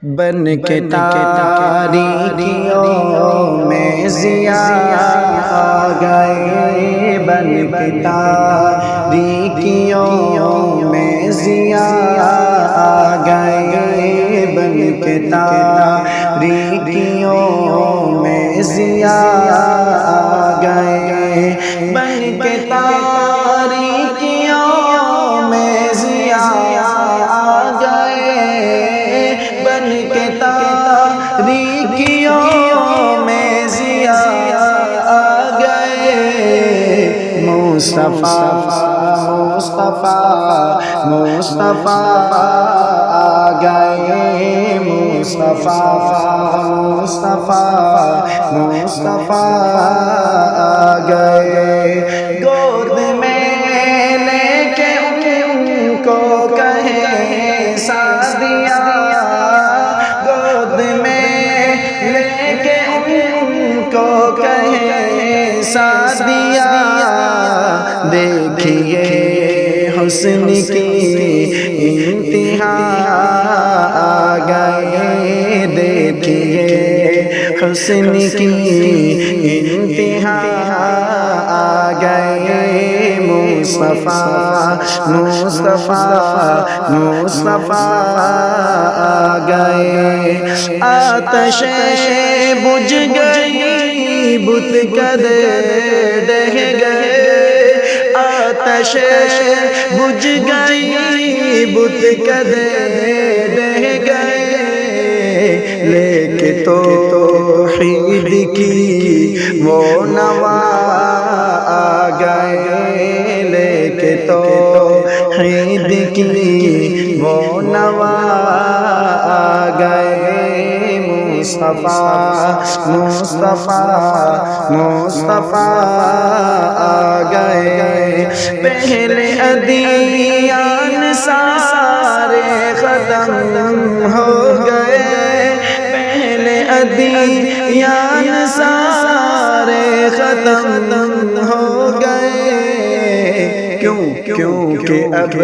بن کے تاریکیوں میں ضیاء آ گئے، بن کے تاریکیوں میں ضیاء آ گئے، بن کے تاریکیوں میں ضیاء آ گئے، بن کے تاریکیوں میں ضیاء آ گئے، بن کے تاریکیوں میں ضیاء آ گئے۔ مصطفیٰ مصطفیٰ مصطفیٰ آ گئے، مصطفیٰ مصطفیٰ مصطفیٰ آ گئے، گود میں لے کے ان کو کہیں سعدیہ، گود میں لے کے ان کو کہیں سعدیہ، دیکھیے حسن کی انتہا آ گئے، دیکھیے حسن کی انتہا آ گئے، مصطفیٰ مصطفیٰ مصطفیٰ آ گئے، آتش بجھ گئی بت کدے ڈہ گئے، آتش بجھ گئی بت کدے ڈہ گئے، لے کے توحید کی وہ نوا آ گئے، لے کے توحید کی وہ نوا آ گئے، مصطفیٰ مصطفیٰ مصطفیٰ آ گئے، پہلے ادیان سارے ختم ہو گئے، پہلے ادیان سارے ختم ہو گئے، کیونکہ اب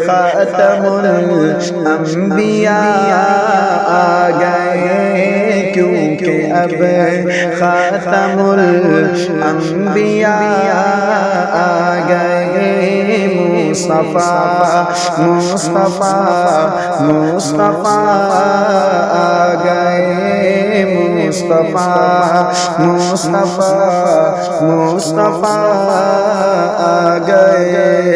خاتم الانبیاء آ گئے، کیونکہ اب خاتم الانبیاء آ گئے، مصطفیٰ مصطفیٰ مصطفیٰ آ گئے، مصطفیٰ مصطفیٰ مصطفیٰ آ گئے،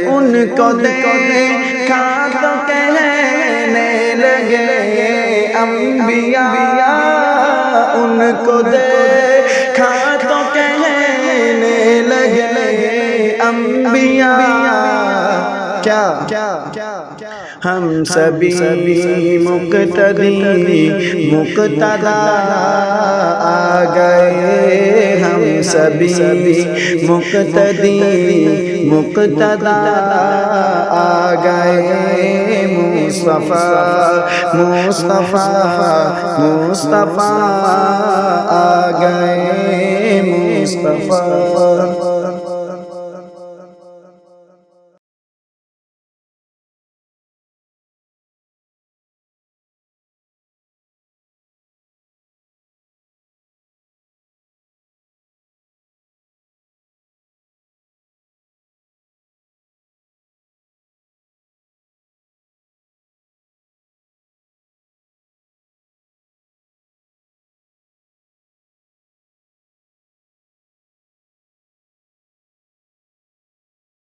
ان کو دیکھا تو کہنے لگے انبیاء، ان کو دیکھا تو کہنے لگے انبیاء، کیا ہم سبھی مقتدی مقتدا آ گئے، ہم سبھی مقتدی مقتدا آ گئے، مصطفیٰ مصطفیٰ مصطفیٰ آ گئے، مصطفیٰ